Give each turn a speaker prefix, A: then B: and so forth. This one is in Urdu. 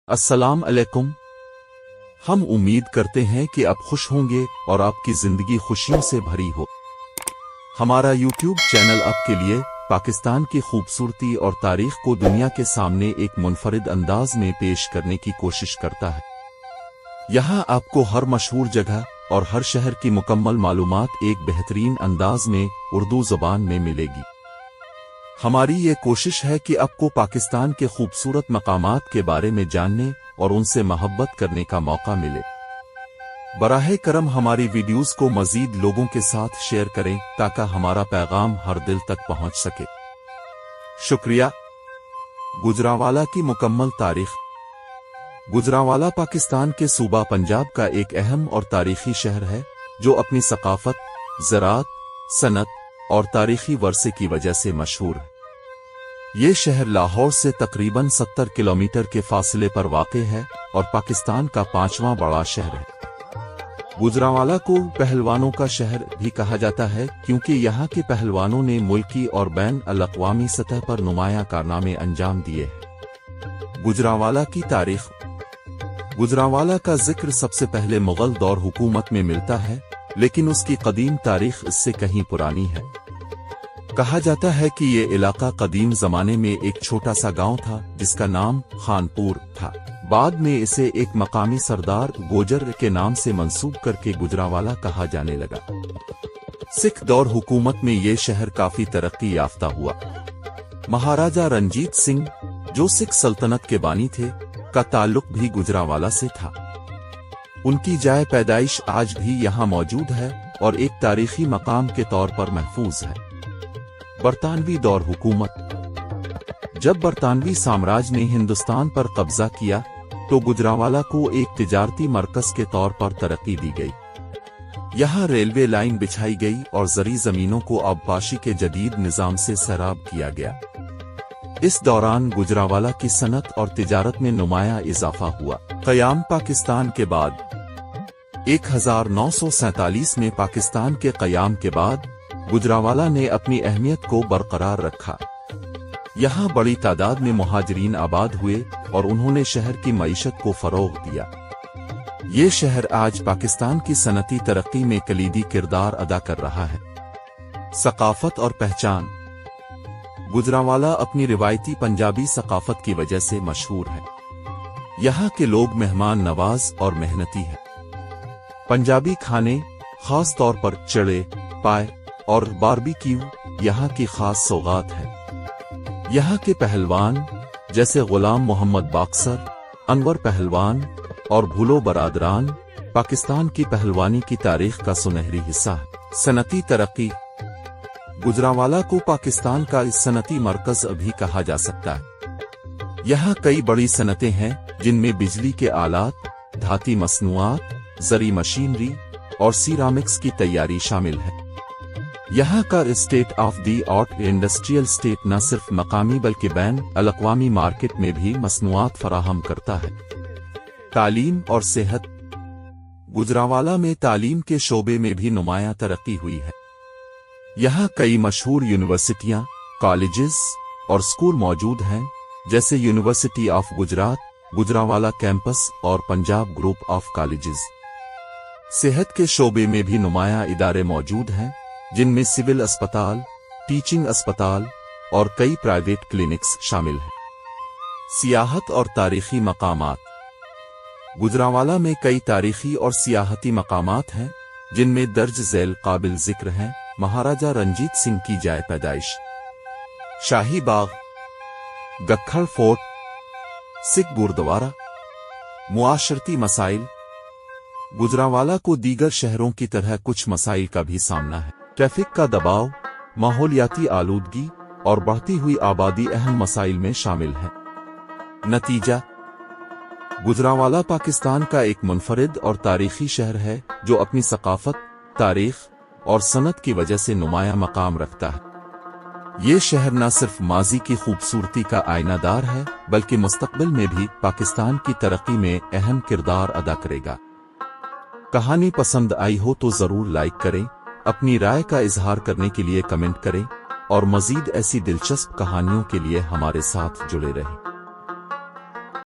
A: السلام علیکم۔ ہم امید کرتے ہیں کہ آپ خوش ہوں گے اور آپ کی زندگی خوشیوں سے بھری ہو۔ ہمارا یوٹیوب چینل آپ کے لیے پاکستان کی خوبصورتی اور تاریخ کو دنیا کے سامنے ایک منفرد انداز میں پیش کرنے کی کوشش کرتا ہے۔ یہاں آپ کو ہر مشہور جگہ اور ہر شہر کی مکمل معلومات ایک بہترین انداز میں اردو زبان میں ملے گی۔ ہماری یہ کوشش ہے کہ آپ کو پاکستان کے خوبصورت مقامات کے بارے میں جاننے اور ان سے محبت کرنے کا موقع ملے۔ براہ کرم ہماری ویڈیوز کو مزید لوگوں کے ساتھ شیئر کریں تاکہ ہمارا پیغام ہر دل تک پہنچ سکے۔ شکریہ۔ گوجرانوالہ کی مکمل تاریخ۔ گوجرانوالہ پاکستان کے صوبہ پنجاب کا ایک اہم اور تاریخی شہر ہے جو اپنی ثقافت، زراعت، صنعت اور تاریخی ورثے کی وجہ سے مشہور ہے۔ یہ شہر لاہور سے تقریباً 70 کلومیٹر کے فاصلے پر واقع ہے اور پاکستان کا 5واں بڑا شہر ہے۔ گوجرانوالہ کو پہلوانوں کا شہر بھی کہا جاتا ہے کیونکہ یہاں کے پہلوانوں نے ملکی اور بین الاقوامی سطح پر نمایاں کارنامے انجام دیے ہیں۔ گوجرانوالہ کی تاریخ۔ گوجرانوالہ کا ذکر سب سے پہلے مغل دور حکومت میں ملتا ہے، لیکن اس کی قدیم تاریخ اس سے کہیں پرانی ہے۔ کہا جاتا ہے کہ یہ علاقہ قدیم زمانے میں ایک چھوٹا سا گاؤں تھا جس کا نام خانپور تھا۔ بعد میں اسے ایک مقامی سردار گوجر کے نام سے منسوب کر کے گوجرانوالہ کہا جانے لگا۔ سکھ دور حکومت میں یہ شہر کافی ترقی یافتہ ہوا۔ مہاراجہ رنجیت سنگھ، جو سکھ سلطنت کے بانی تھے، کا تعلق بھی گوجرانوالہ سے تھا۔ ان کی جائے پیدائش آج بھی یہاں موجود ہے اور ایک تاریخی مقام کے طور پر محفوظ ہے۔ برطانوی دور حکومت۔ جب برطانوی سامراج نے ہندوستان پر قبضہ کیا تو گوجرانوالہ کو ایک تجارتی مرکز کے طور پر ترقی دی گئی۔ یہاں ریلوے لائن بچھائی گئی اور زرعی زمینوں کو آبپاشی کے جدید نظام سے سیراب کیا گیا۔ اس دوران گوجرانوالہ کی صنعت اور تجارت میں نمایاں اضافہ ہوا۔ قیام پاکستان کے بعد۔ 1947 میں پاکستان کے قیام کے بعد گوجرانوالہ نے اپنی اہمیت کو برقرار رکھا۔ یہاں بڑی تعداد میں مہاجرین آباد ہوئے اور انہوں نے شہر کی معیشت کو فروغ دیا۔ یہ شہر آج پاکستان کی صنعتی ترقی میں کلیدی کردار ادا کر رہا ہے۔ ثقافت اور پہچان۔ گوجرانوالہ اپنی روایتی پنجابی ثقافت کی وجہ سے مشہور ہے۔ یہاں کے لوگ مہمان نواز اور محنتی ہیں۔ پنجابی کھانے، خاص طور پر چڑے، پائے اور باربیکیو یہاں کی خاص سوغات ہے۔ یہاں کے پہلوان جیسے غلام محمد باقسر، انور پہلوان اور بھولو برادران پاکستان کی پہلوانی کی تاریخ کا سنہری حصہ ہے۔ صنعتی ترقی۔ گوجرانوالہ کو پاکستان کا صنعتی مرکز بھی کہا جا سکتا ہے۔ یہاں کئی بڑی صنعتیں ہیں جن میں بجلی کے آلات، دھاتی مصنوعات، زرعی مشینری اور سیرامکس کی تیاری شامل ہے۔ یہاں کا state of the art industrial estate نہ صرف مقامی بلکہ بین الاقوامی مارکیٹ میں بھی مصنوعات فراہم کرتا ہے۔ تعلیم اور صحت۔ گوجرانوالہ میں تعلیم کے شعبے میں بھی نمایاں ترقی ہوئی ہے۔ یہاں کئی مشہور یونیورسٹیاں، کالجز اور اسکول موجود ہیں جیسے university of Gujrat, Gujranwala campus اور پنجاب گروپ آف کالجز۔ صحت کے شعبے میں بھی نمایاں ادارے موجود ہیں جن میں سول اسپتال، ٹیچنگ اسپتال اور کئی پرائیویٹ کلینکس شامل ہیں۔ سیاحت اور تاریخی مقامات۔ گوجرانوالہ میں کئی تاریخی اور سیاحتی مقامات ہیں جن میں درج ذیل قابل ذکر ہیں۔ مہاراجہ رنجیت سنگھ کی جائے پیدائش، شاہی باغ، گکھڑ فورٹ، سکھ گردوارہ۔ معاشرتی مسائل۔ گوجرانوالہ کو دیگر شہروں کی طرح کچھ مسائل کا بھی سامنا ہے۔ ٹریفک کا دباؤ، ماحولیاتی آلودگی اور بڑھتی ہوئی آبادی اہم مسائل میں شامل ہیں۔ نتیجہ، گوجرانوالہ پاکستان کا ایک منفرد اور تاریخی شہر ہے جو اپنی ثقافت، تاریخ اور صنعت کی وجہ سے نمایاں مقام رکھتا ہے۔ یہ شہر نہ صرف ماضی کی خوبصورتی کا آئینہ دار ہے بلکہ مستقبل میں بھی پاکستان کی ترقی میں اہم کردار ادا کرے گا۔ کہانی پسند آئی ہو تو ضرور لائک کریں، اپنی رائے کا اظہار کرنے کے لیے کمنٹ کریں اور مزید ایسی دلچسپ کہانیوں کے لیے ہمارے ساتھ جڑے رہیں۔